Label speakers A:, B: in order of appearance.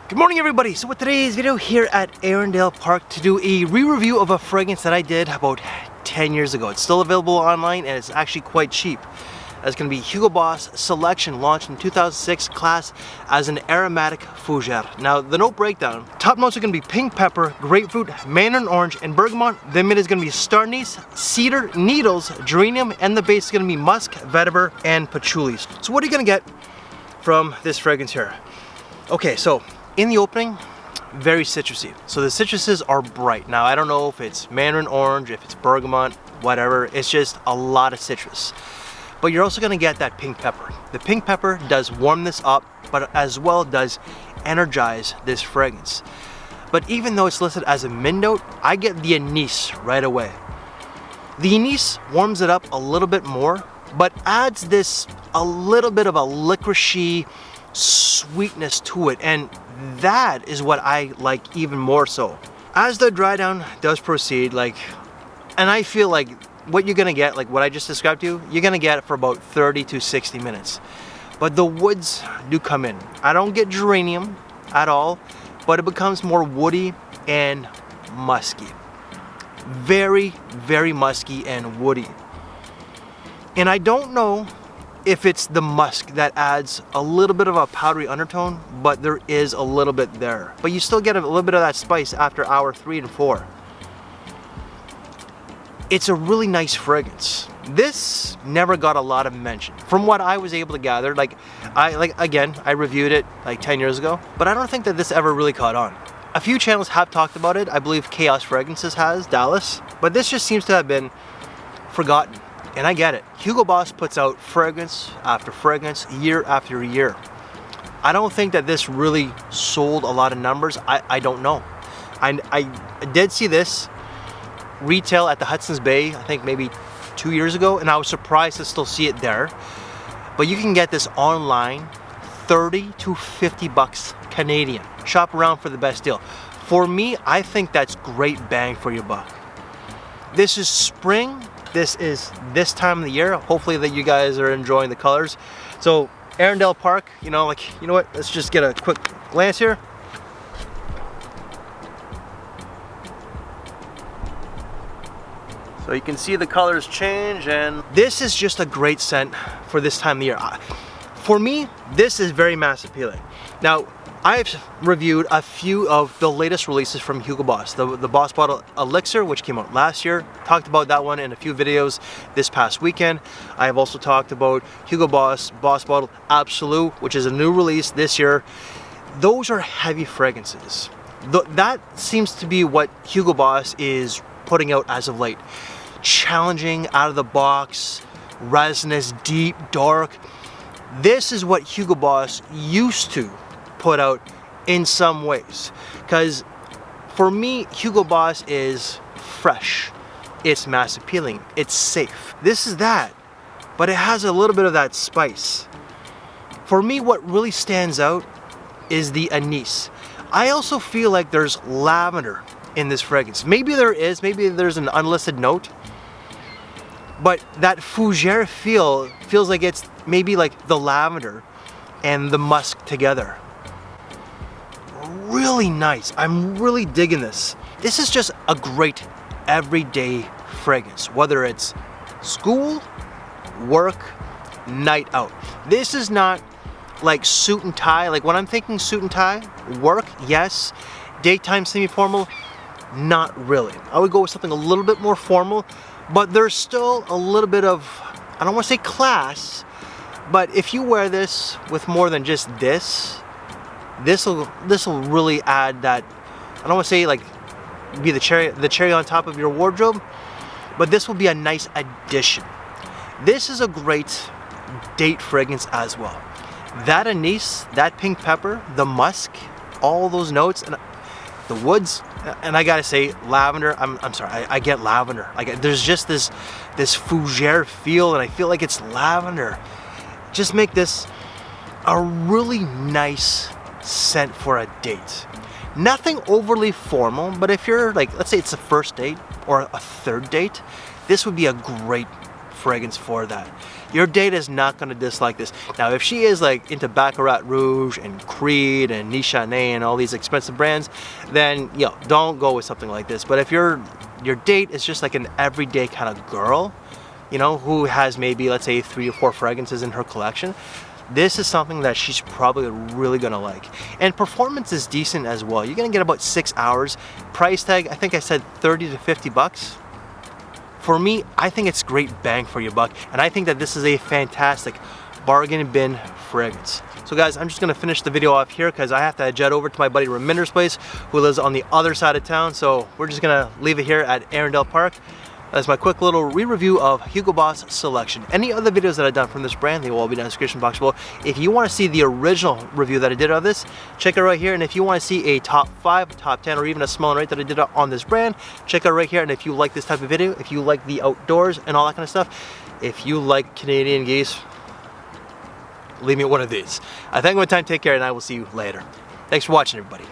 A: Good morning everybody. So with today's video here at Arundel Park to do a re-review of a fragrance that I did about 10 years ago. It's still available online and it's actually quite cheap. It's going to be Hugo Boss Selection, launched in 2006, class as an aromatic fougere. Now the note breakdown, top notes are going to be pink pepper, grapefruit, mandarin orange, and bergamot. The mid is going to be star anise, cedar, needles, geranium, and the base is going to be musk, vetiver, and patchouli. So what are you going to get from this fragrance here? Okay, so in the opening, very citrusy. So the citruses are bright. Now I don't know if it's mandarin orange, if it's bergamot, whatever. It's just a lot of citrus. But you're also gonna get that pink pepper. The pink pepper does warm this up, but as well does energize this fragrance. But even though it's listed as a mid note, I get the anise right away. The anise warms it up a little bit more, but adds this a little bit of a licoricey sweetness to it, and that is what I like even more so. As the dry down does proceed, and I feel like what you're gonna get, like what I just described to you, you're gonna get it for about 30 to 60 minutes. But the woods do come in. I don't get geranium at all, but it becomes more woody and musky. Very, very musky and woody. And I don't know if it's the musk that adds a little bit of a powdery undertone, but there is a little bit there. But you still get a little bit of that spice after hour 3 and 4. It's a really nice fragrance. This never got a lot of mention from what I was able to gather. I reviewed it like 10 years ago, but I don't think that this ever really caught on. A few channels have talked about it. I believe Chaos Fragrances has, Dallas, but this just seems to have been forgotten. And I get it. Hugo Boss puts out fragrance after fragrance, year after year. I don't think that this really sold a lot of numbers. I don't know. I did see this retail at the Hudson's Bay, I think maybe 2 years ago, and I was surprised to still see it there. But you can get this online, 30 to 50 bucks Canadian. Shop around for the best deal. For me, I think that's great bang for your buck. This is spring. This is this time of the year. Hopefully that you guys are enjoying the colors. So Arundel Park, you know what? Let's just get a quick glance here. So you can see the colors change, and this is just a great scent for this time of the year. For me, this is very mass appealing. Now, I've reviewed a few of the latest releases from Hugo Boss. The Boss Bottle Elixir, which came out last year. Talked about that one in a few videos this past weekend. I have also talked about Hugo Boss Bottle Absolute, which is a new release this year. Those are heavy fragrances. That seems to be what Hugo Boss is putting out as of late. Challenging, out of the box, resinous, deep, dark. This is what Hugo Boss used to put out in some ways, because for me Hugo Boss is fresh, it's mass appealing, it's safe. This is that, but it has a little bit of that spice. For me, what really stands out is the anise. I also feel like there's lavender in this fragrance. Maybe there's an unlisted note, but that fougere feels like it's maybe like the lavender and the musk together. Really nice. I'm really digging this. This is just a great everyday fragrance, whether it's school, work, night out. This is not like suit and tie. Like when I'm thinking suit and tie, work, yes. Daytime semi-formal, not really. I would go with something a little bit more formal, but there's still a little bit of, I don't want to say class, but if you wear this with more than just this will really add that, I don't want to say like be the cherry on top of your wardrobe, but this will be a nice addition. This is a great date fragrance as well. That anise, that pink pepper, the musk, all those notes, and the woods, and I gotta say lavender. I'm sorry, I get lavender. There's just this fougere feel, and I feel like it's lavender. Just make this a really nice scent for a date. Nothing overly formal, but if you're like, let's say it's a first date or a third date, this would be a great fragrance for that. Your date is not going to dislike this. Now, if she is like into Baccarat Rouge and Creed and Nichane and all these expensive brands, then don't go with something like this. But if your date is just like an everyday kind of girl, who has maybe, let's say, 3 or 4 fragrances in her collection, this is something that she's probably really gonna like. And performance is decent as well. You're gonna get about 6 hours. Price tag, I think I said 30 to 50 bucks. For me, I think it's great bang for your buck, and I think that this is a fantastic bargain bin fragrance. So guys, I'm just gonna finish the video off here because I have to jet over to my buddy Raminder's place, who lives on the other side of town. So we're just gonna leave it here at Arundel Park. That's my quick little re-review of Hugo Boss Selection. Any other videos that I've done from this brand, they will all be in the description box below. If you want to see the original review that I did of this, check it right here. And if you want to see a top 5, top 10, or even a small rate that I did on this brand, check it right here. And if you like this type of video, if you like the outdoors and all that kind of stuff, if you like Canadian geese, leave me one of these. I thank you for my time, take care, and I will see you later. Thanks for watching, everybody.